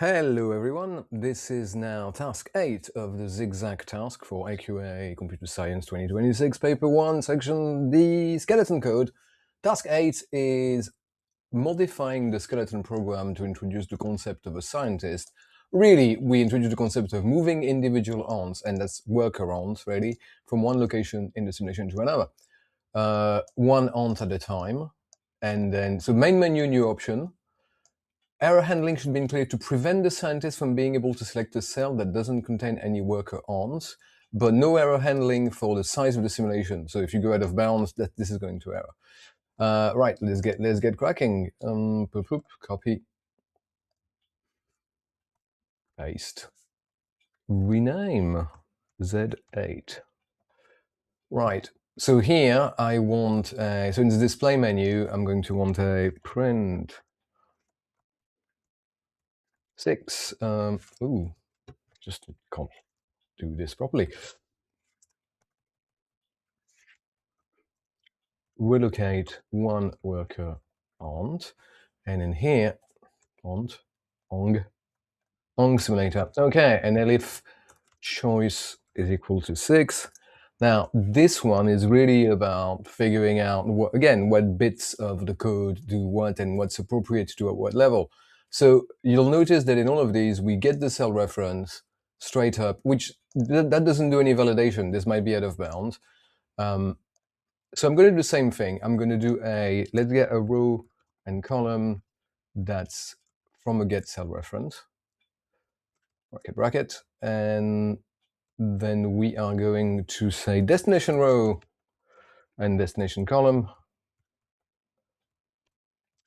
Hello everyone, this is now task 8 of the ZigZag task for AQA Computer Science 2026, paper 1, section D, skeleton code. Task 8 is modifying the skeleton program to introduce the concept of a scientist. Really, we introduce the concept of moving individual ants, and that's worker ants, really, from one location in the simulation to another. One ant at a time, and then, so main menu, new option. Error handling should be included to prevent the scientist from being able to select a cell that doesn't contain any worker ants, but no error handling for the size of the simulation. So if you go out of bounds, this is going to error. Right, let's get cracking. Copy, paste, rename Z8. Right. So here I want so in the display menu, I'm going to want a print 6. Just can't do this properly. Relocate one worker ant, and in here, ant, ong simulator. Okay, and elif choice is equal to 6. Now, this one is really about figuring out, what bits of the code do what and what's appropriate to do at what level. So you'll notice that in all of these, we get the cell reference straight up, which that doesn't do any validation. This might be out of bounds. So I'm going to do the same thing. I'm going to do let's get a row and column that's from a get cell reference, bracket, and then we are going to say destination row and destination column.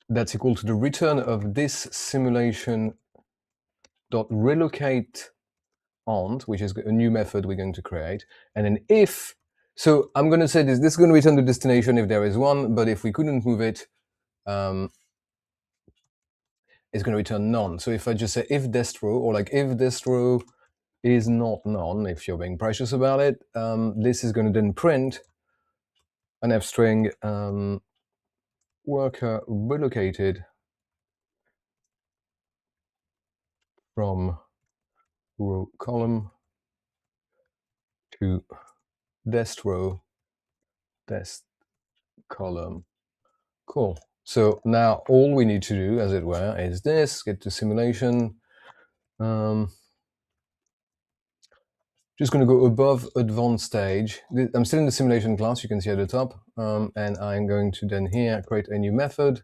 That's equal to the return of this simulation dot relocate ant, which is a new method we're going to create, and then if. So I'm going to say this is going to return the destination if there is one, but if we couldn't move it, it's going to return none. So if I just say if destro, or like if destro is not none, if you're being precious about it, this is going to then print an f string worker relocated from row column to dest row, dest column. Cool. So now all we need to do, as it were, is this, get to simulation. Just going to go above advanced stage. I'm still in the simulation class, you can see at the top, and I'm going to then here create a new method.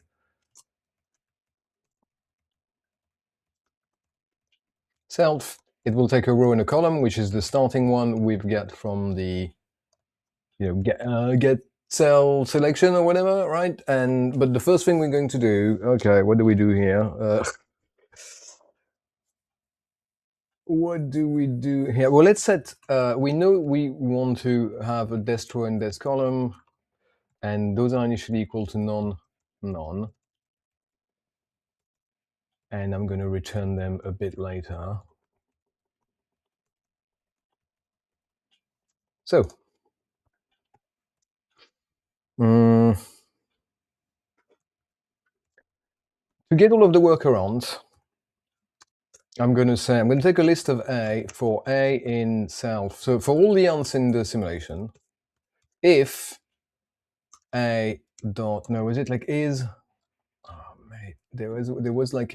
Self, it will take a row and a column, which is the starting one we've got from the get cell selection or whatever, right? But the first thing we're going to do, okay, what do we do here? What do we do here? Well, let's set, we know we want to have a dest row and dest column, and those are initially equal to none. And I'm going to return them a bit later. So, to get all of the workarounds, I'm going to take a list of A for A in self. So for all the ants in the simulation, if A dot, no, is it like is, oh mate, there was like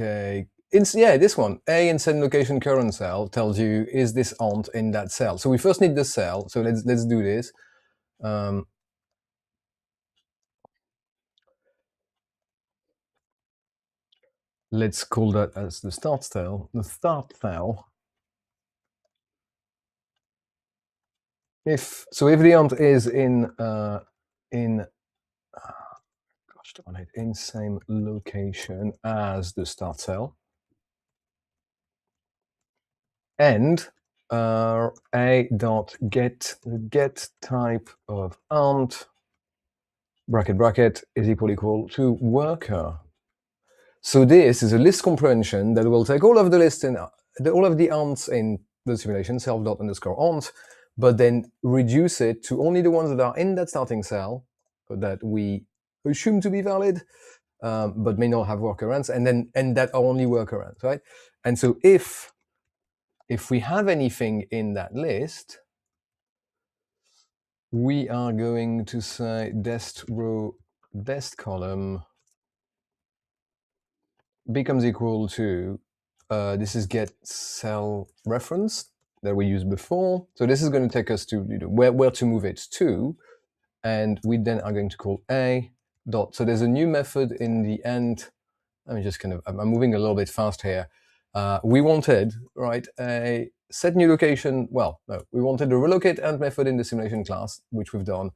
this one, A in send location current cell tells you, is this ant in that cell? So we first need the cell, so let's do this. Let's call that as the start cell. If the ant is in same location as the start cell, and a dot get type of ant bracket is equal to worker. So this is a list comprehension that will take all of the list in all of the ants in the simulation self dot underscore ant, but then reduce it to only the ones that are in that starting cell that we assume to be valid, but may not have workarounds, and that are only workarounds, right? And so if we have anything in that list, we are going to say dest row dest column becomes equal to this is get cell reference that we used before. So this is going to take us to where to move it to, and we then are going to call a dot. So there's a new method in the end. Let me just I'm moving a little bit fast here. We wanted, right, a set new location. Well, no, we wanted a relocate end method in the simulation class, which we've done.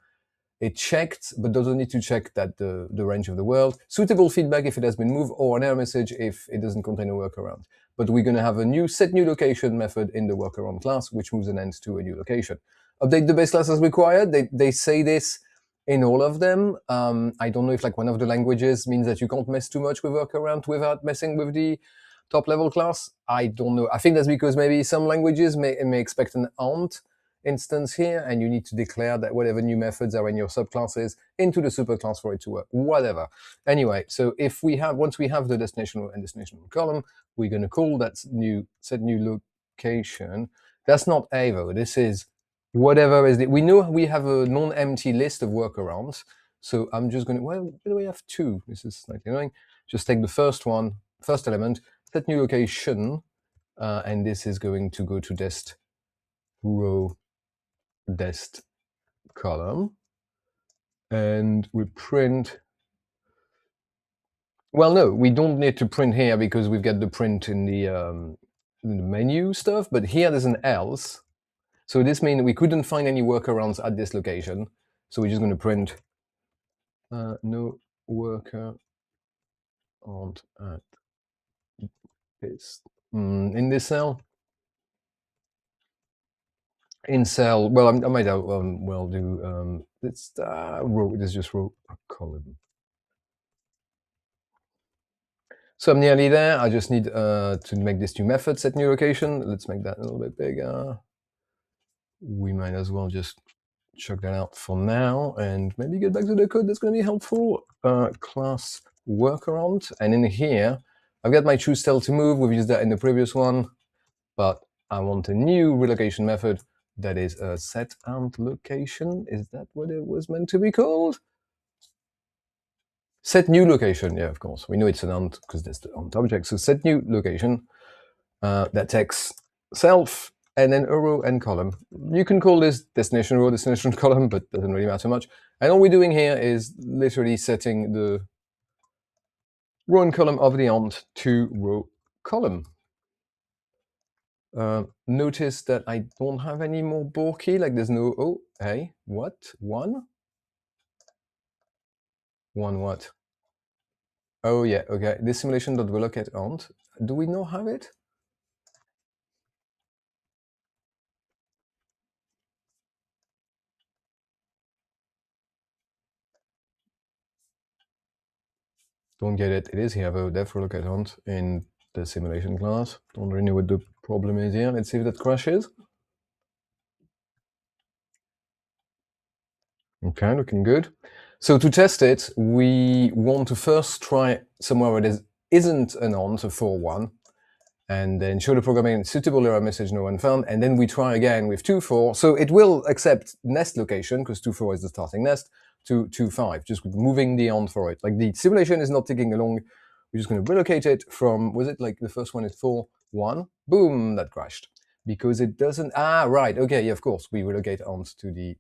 It checked, but doesn't need to check that the range of the world. Suitable feedback if it has been moved, or an error message if it doesn't contain a workaround. But we're going to have a new set new location method in the workaround class, which moves an end to a new location. Update the base class as required. They say this in all of them. I don't know if like one of the languages means that you can't mess too much with workaround without messing with the top level class. I don't know. I think that's because maybe some languages may expect an aunt instance here, and you need to declare that whatever new methods are in your subclasses into the superclass for it to work, whatever. Anyway, so if we have, once we have the destination and destination column, we're going to call that new set new location. That's not A though, this is whatever is we know we have a non-empty list of workarounds. So I'm just going to, well, do we have two? This is slightly annoying. Just take the first one, first element, set new location, and this is going to go to dest row dest column, and we print. Well, no, we don't need to print here because we've got the print in the menu stuff, but here there's an else. So this means we couldn't find any workarounds at this location. So we're just going to print no worker aren't at this in this cell. In cell, well, I might well do it's row. This is just row column. So I'm nearly there. I just need to make this new method set new location. Let's make that a little bit bigger. We might as well just chuck that out for now and maybe get back to the code that's going to be helpful. Class workaround, and in here I've got my choose cell to move. We've used that in the previous one, but I want a new relocation method that is a set ant location. Is that what it was meant to be called? Set new location. Yeah, of course. We know it's an ant because there's the ant object. So set new location that takes self and then a row and column. You can call this destination row, destination column, but doesn't really matter much. And all we're doing here is literally setting the row and column of the ant to row column. Notice that I don't have any more bore key, like there's no, oh, hey, what? One what? Oh yeah, okay, this simulation.relocate ant. Do we not have it? Don't get it. It is here though, def relocate ant in the simulation class. Don't really know what the problem is here. Let's see if that crashes. Okay, looking good. So to test it, we want to first try somewhere where there isn't an ant, a 4-1, and then show the programming suitable error message no one found, and then we try again with 2-4. So it will accept nest location, because 2-4 is the starting nest, to 2-5, just moving the ant for it. Like the simulation is not ticking along. We're just going to relocate it from, was it like the first one is 4-1? Boom, that crashed. Because it doesn't, right, okay, yeah, of course, we relocate ant to the,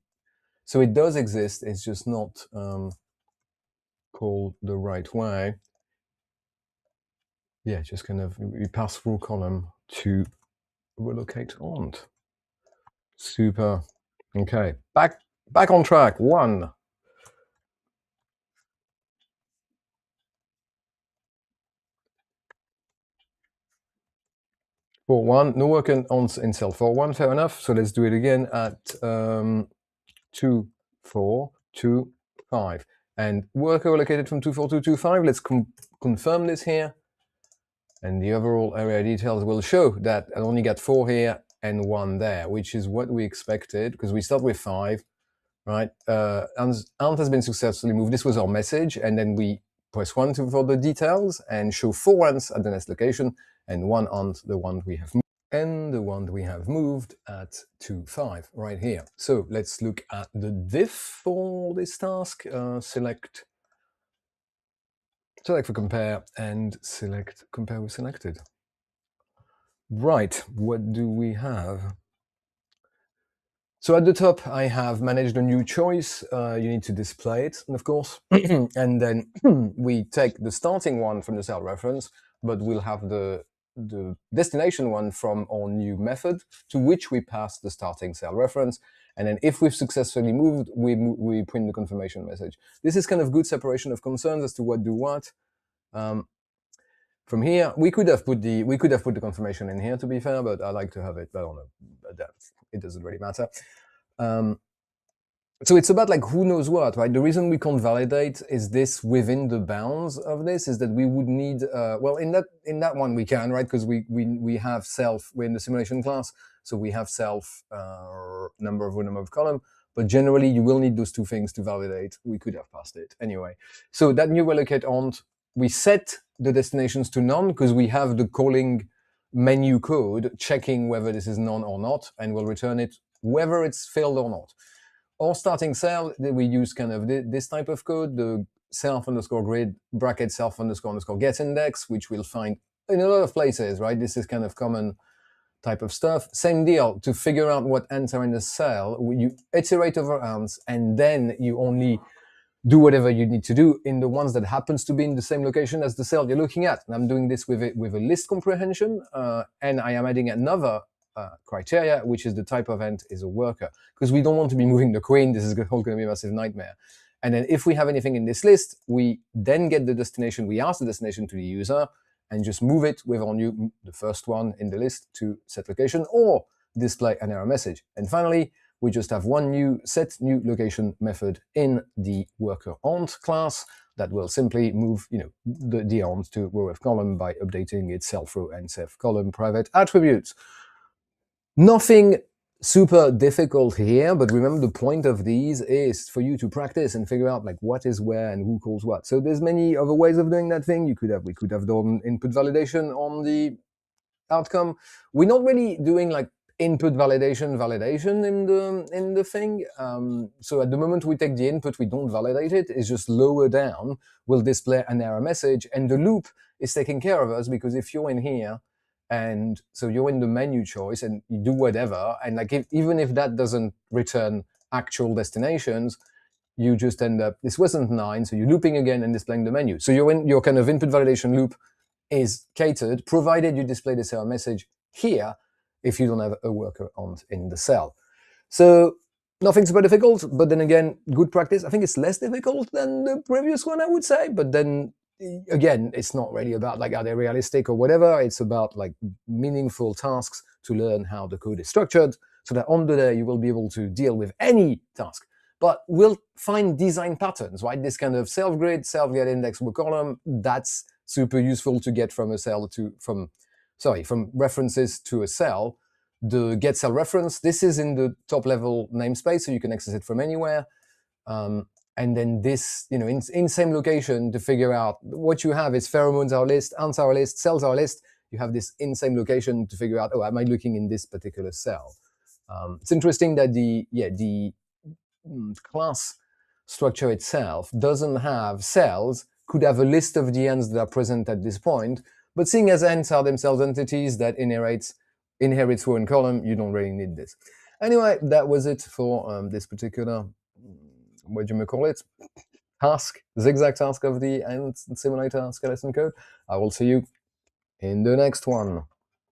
so it does exist, it's just not called the right way. Yeah, just kind of, we pass through column to relocate ant. Super. Okay, back on track. 1. For 1, no work on in cell 4-1, fair enough. So let's do it again at 2, 4, 2, 5. And worker allocated from 2, 4 to 2, 5. Let's confirm this here. And the overall area details will show that I only got 4 here and 1 there, which is what we expected, because we start with 5, right? Ant has been successfully moved. This was our message, and then we press 1 for the details and show 4 ants at the next location and 1 ant, the one we have moved, and the one we have moved at 2, 5 right here. So let's look at the diff for this task. Select for compare and select compare with selected. Right, what do we have? So at the top, I have managed a new choice. You need to display it, of course. And then we take the starting one from the cell reference, but we'll have the destination one from our new method, to which we pass the starting cell reference. And then if we've successfully moved, we print the confirmation message. This is kind of good separation of concerns as to what do what. From here, we could have put the confirmation in here, to be fair, but I like to have it. I don't know. It doesn't really matter. So it's about like who knows what, right? The reason we can't validate is this within the bounds of this is that we would need well in that one we can, right? Because we have self, we're in the simulation class, so we have self number of row, number of column. But generally, you will need those two things to validate. We could have passed it anyway. So that new relocate on't, we set the destinations to none because we have the calling menu code checking whether this is none or not, and we'll return it whether it's filled or not. Or starting cell, we use kind of this type of code, the self underscore grid bracket self underscore get index, which we'll find in a lot of places, right? This is kind of common type of stuff. Same deal, to figure out what ants are in the cell, you iterate over ants, and then you only do whatever you need to do in the ones that happens to be in the same location as the cell you're looking at. And I'm doing this with a list comprehension, and I am adding another criteria, which is the type of ant is a worker, because we don't want to be moving the queen. This is all going to be a massive nightmare. And then if we have anything in this list, we then get the destination, we ask the destination to the user, and just move it with our new, the first one in the list, to set location or display an error message. And finally, we just have one new set new location method in the worker ant class that will simply move, the ant to row of column by updating its self row and self column private attributes. Nothing super difficult here, but remember the point of these is for you to practice and figure out like what is where and who calls what. So there's many other ways of doing that thing. We could have done input validation on the outcome. We're not really doing like input validation in the thing. So at the moment we take the input, we don't validate it. It's just lower down, we'll display an error message, and the loop is taking care of us, because if you're in here, and so you're in the menu choice and you do whatever, and like even if that doesn't return actual destinations, you just end up, this wasn't 9, so you're looping again and displaying the menu. So your kind of input validation loop is catered, provided you display this error message here if you don't have a worker ant in the cell. So nothing super difficult, but then again, good practice. I think it's less difficult than the previous one, I would say, but then again, it's not really about like are they realistic or whatever. It's about like meaningful tasks to learn how the code is structured, so that on the day you will be able to deal with any task. But we'll find design patterns, right? This kind of self-grid, self-get index row column, that's super useful to get from a cell to from references to a cell. The get cell reference, this is in the top level namespace, so you can access it from anywhere. And then this, in same location, to figure out what you have is pheromones are a list, ants are a list, cells are a list. You have this in same location to figure out, oh, am I looking in this particular cell? It's interesting that the class structure itself doesn't have cells, could have a list of the ants that are present at this point, but seeing as ants are themselves entities that inherits row and column, you don't really need this. Anyway, that was it for this particular, what do you call it, task, ZigZag task of the ant simulator skeleton code. I will see you in the next one.